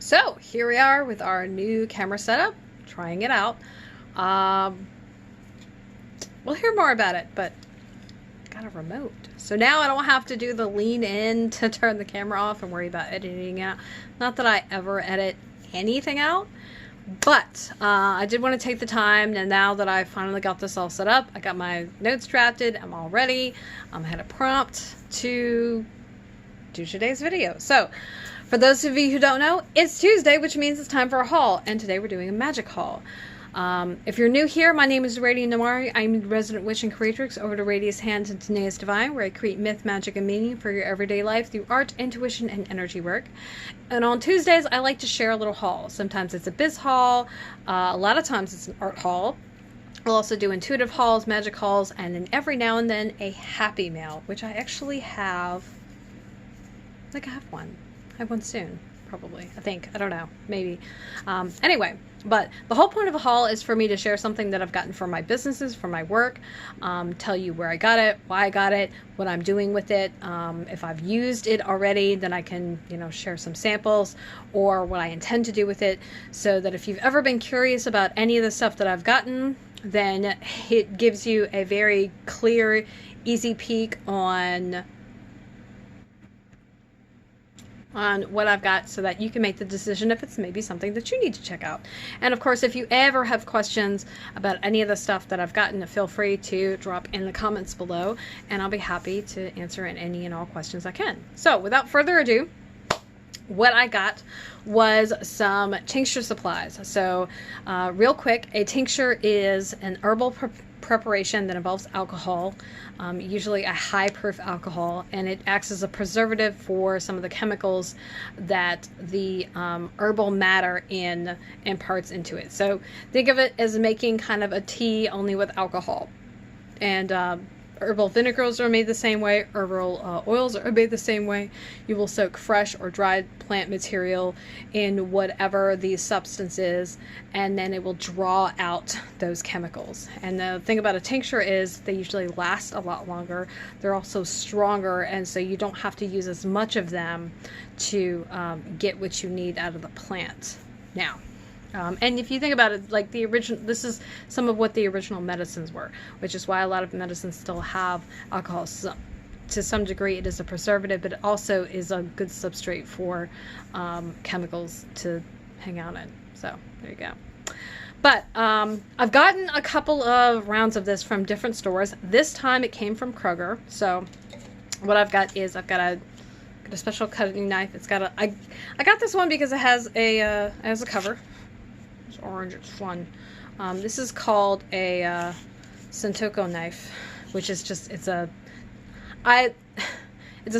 So here we are with our new camera setup, trying it out. We'll hear more about it, but I got a remote. So now I don't have to do the lean in to turn the camera off and worry about editing out. Not that I ever edit anything out, but I did want to take the time, and now that I finally got this all set up, I got my notes drafted, I'm all ready. I had a prompt to do today's video. So for those of you who don't know, it's Tuesday, which means it's time for a haul, and today we're doing a magic haul. If you're new here, my name is Naware. I'm the resident witch and creatrix over to Radius Hands and Danaus Divine, where I create myth, magic, and meaning for your everyday life through art, intuition, and energy work. And on Tuesdays, I like to share a little haul. Sometimes it's a biz haul, a lot of times it's an art haul. I'll also do intuitive hauls, magic hauls, and then every now and then a happy mail, which I actually have. I think I have one. I have one soon, probably. I think. I don't know. Maybe. Anyway, but the whole point of a haul is for me to share something that I've gotten for my businesses, for my work, tell you where I got it, why I got it, what I'm doing with it. If I've used it already, then I can, share some samples or what I intend to do with it, so that if you've ever been curious about any of the stuff that I've gotten, then it gives you a very clear, easy peek on what I've got, so that you can make the decision if it's maybe something that you need to check out. And of course, if you ever have questions about any of the stuff that I've gotten, feel free to drop in the comments below, and I'll be happy to answer any and all questions I can. So without further ado, what I got was some tincture supplies. So real quick, a tincture is an herbal preparation that involves alcohol, usually a high proof alcohol, and it acts as a preservative for some of the chemicals that the herbal matter imparts into it. So think of it as making kind of a tea, only with alcohol. And herbal vinegars are made the same way. Herbal oils are made the same way. You will soak fresh or dried plant material in whatever the substance is, and then it will draw out those chemicals. And the thing about a tincture is they usually last a lot longer. They're also stronger, and so you don't have to use as much of them to get what you need out of the plant. Now, and if you think about it, like this is some of what the original medicines were, which is why a lot of medicines still have alcohol. So, to some degree, it is a preservative, but it also is a good substrate for chemicals to hang out in. So there you go. But I've gotten a couple of rounds of this from different stores. This time it came from Kroger. So what I've got is I've got a special cutting knife. It's got I got this one because it has a cover. It's orange. It's fun. This is called a Santoko knife, which is just it's a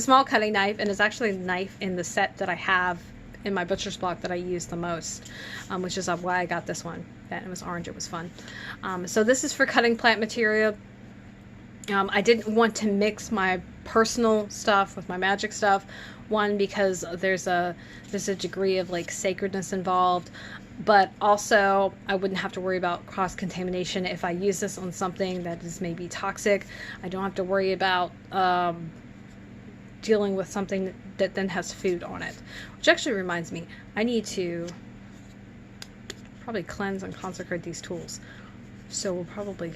small cutting knife, and it's actually a knife in the set that I have in my butcher's block that I use the most, which is why I got this one. And it was orange. It was fun. So this is for cutting plant material. I didn't want to mix my personal stuff with my magic stuff. One, because there's a degree of like sacredness involved, but also I wouldn't have to worry about cross-contamination if I use this on something that is maybe toxic. I don't have to worry about dealing with something that then has food on it, which actually reminds me, I need to probably cleanse and consecrate these tools. So we'll probably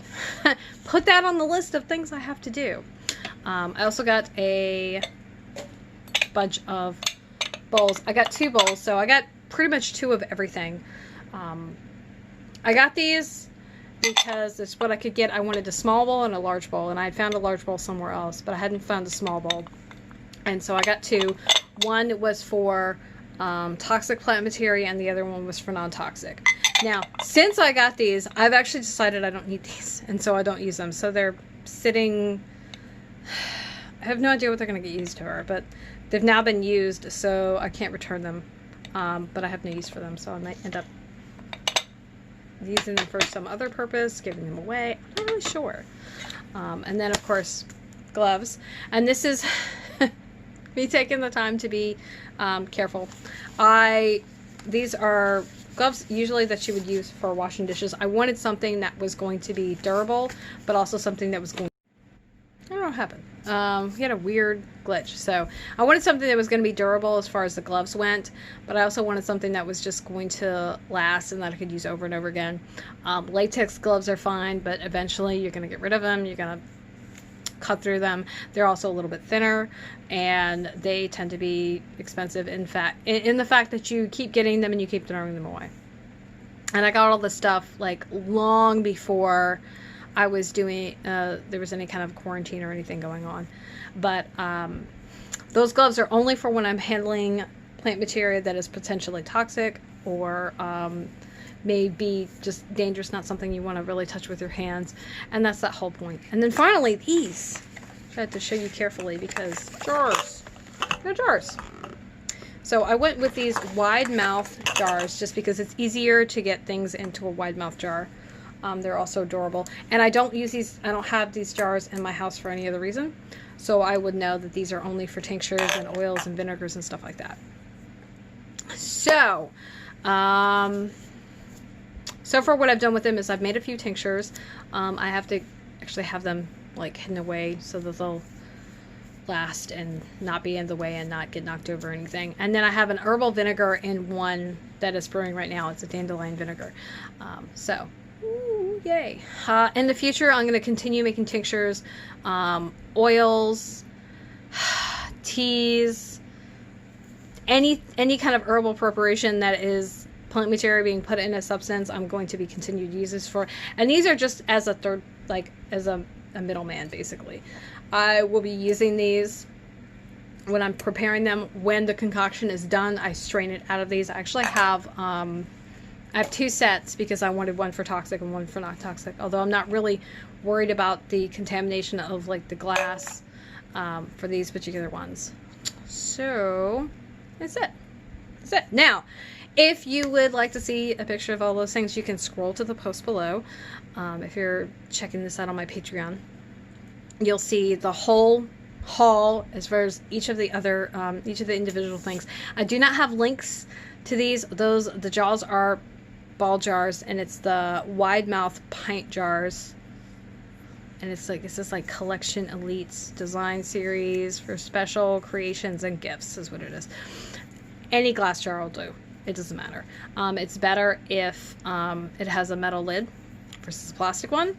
put that on the list of things I have to do. I also got a bunch of bowls. I got 2 bowls, so I got pretty much 2 of everything. I got these because it's what I could get. I wanted a small bowl and a large bowl, and I had found a large bowl somewhere else, but I hadn't found a small bowl. And so I got 2. One was for toxic plant material, and the other one was for non-toxic. Now, since I got these, I've actually decided I don't need these, and so I don't use them. So they're sitting, I have no idea what they're going to get used for, but they've now been used, so I can't return them. But I have no use for them, so I might end up using them for some other purpose, giving them away. I'm not really sure. And then, of course, gloves. And this is me taking the time to be careful. These are gloves usually that you would use for washing dishes. I wanted something that was going to be durable, but also something that was going, I don't know what happened. We had a weird glitch. So I wanted something that was going to be durable as far as the gloves went, but I also wanted something that was just going to last and that I could use over and over again. Latex gloves are fine, but eventually you're going to get rid of them. You're going to cut through them. They're also a little bit thinner, and they tend to be expensive in the fact that you keep getting them and you keep throwing them away. And I got all this stuff like long before I was doing there was any kind of quarantine or anything going on. But those gloves are only for when I'm handling plant material that is potentially toxic or may be just dangerous, not something you want to really touch with your hands. And that's that whole point. And then finally, these. I tried to show you carefully because jars. They're jars. So I went with these wide mouth jars just because it's easier to get things into a wide mouth jar. They're also adorable. And I don't use these, I don't have these jars in my house for any other reason. So I would know that these are only for tinctures and oils and vinegars and stuff like that. So, so far what I've done with them is I've made a few tinctures. I have to actually have them like hidden away so that they'll last and not be in the way and not get knocked over or anything. And then I have an herbal vinegar in one that is brewing right now. It's a dandelion vinegar. Ooh, yay. In the future, I'm going to continue making tinctures, oils, teas, any kind of herbal preparation that is plant material being put in a substance. I'm going to be continued uses for. And these are just as a third, like as a middleman, basically. I will be using these when I'm preparing them. When the concoction is done, I strain it out of these. I actually have I have two sets because I wanted one for toxic and one for not toxic, although I'm not really worried about the contamination of like the glass for these particular ones. So that's it. That's it. Now, if you would like to see a picture of all those things, you can scroll to the post below. If you're checking this out on my Patreon, you'll see the whole haul as far as each of the other each of the individual things. I do not have links to these. The jars are ball jars, and it's the wide mouth pint jars, and it's this like collection elites design series for special creations and gifts is what it is. Any glass jar will do. It doesn't matter. It's better if it has a metal lid versus a plastic one,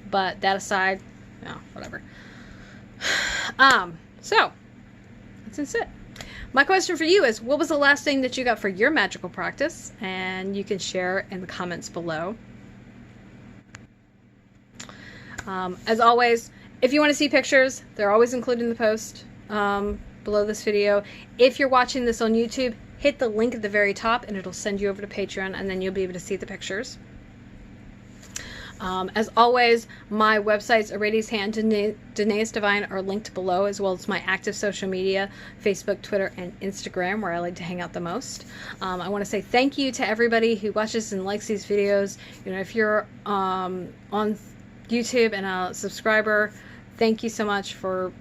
but that aside, no, whatever. So that's it. My question for you is, what was the last thing that you got for your magical practice? And you can share in the comments below. As always, if you want to see pictures, they're always included in the post below this video. If you're watching this on YouTube, hit the link at the very top and it'll send you over to Patreon, and then you'll be able to see the pictures. As always, my websites, Aradi's Hand and Danaus Divine, are linked below, as well as my active social media, Facebook, Twitter, and Instagram, where I like to hang out the most. I want to say thank you to everybody who watches and likes these videos. You know, if you're on YouTube and a subscriber, thank you so much for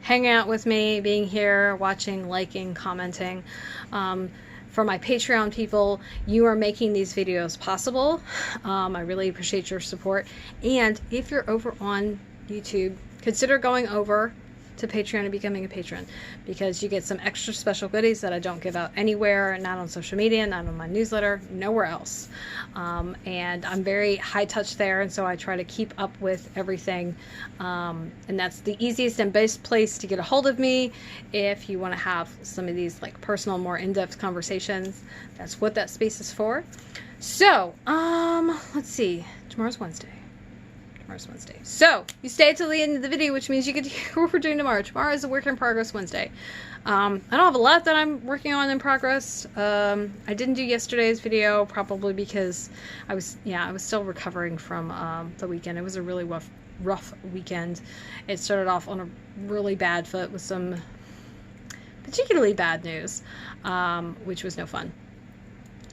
hanging out with me, being here, watching, liking, commenting. For my Patreon people, you are making these videos possible. I really appreciate your support. And if you're over on YouTube, consider going over to Patreon and becoming a patron, because you get some extra special goodies that I don't give out anywhere, not on social media, not on my newsletter, nowhere else. And I'm very high touch there, and so I try to keep up with everything. And that's the easiest and best place to get a hold of me if you want to have some of these like personal, more in-depth conversations. That's what that space is for. So, let's see. Tomorrow's Wednesday. So you stay till the end of the video, which means you get to hear what we're doing tomorrow. Tomorrow is a work in progress Wednesday. I don't have a lot that I'm working on in progress. I didn't do yesterday's video, probably because I was still recovering from the weekend. It was a really rough weekend. It started off on a really bad foot with some particularly bad news, which was no fun.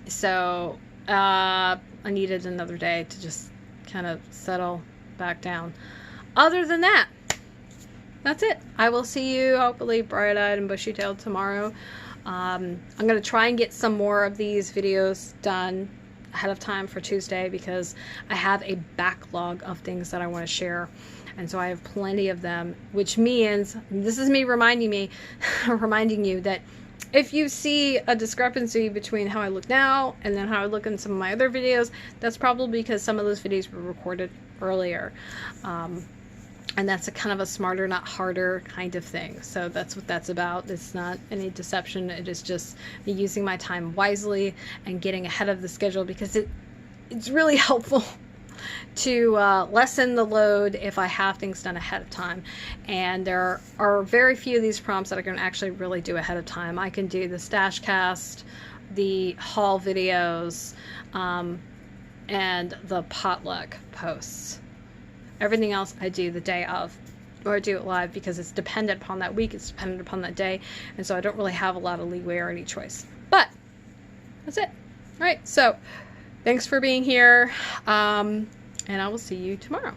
So I needed another day to just kind of settle back down. Other than that, that's it. I will see you hopefully bright-eyed and bushy-tailed tomorrow. I'm going to try and get some more of these videos done ahead of time for Tuesday, because I have a backlog of things that I want to share. And so I have plenty of them, which means, this is me reminding you that if you see a discrepancy between how I look now and then how I look in some of my other videos, that's probably because some of those videos were recorded earlier. And that's a kind of a smarter, not harder kind of thing. So that's what that's about. It's not any deception. It is just me using my time wisely and getting ahead of the schedule, because it's really helpful to lessen the load if I have things done ahead of time. And there are very few of these prompts that I can actually really do ahead of time. I can do the stash cast, the haul videos, and the potluck posts. Everything else I do the day of, or I do it live, because it's dependent upon that week, it's dependent upon that day, and so I don't really have a lot of leeway or any choice. But that's it. All right, so thanks for being here, and I will see you tomorrow.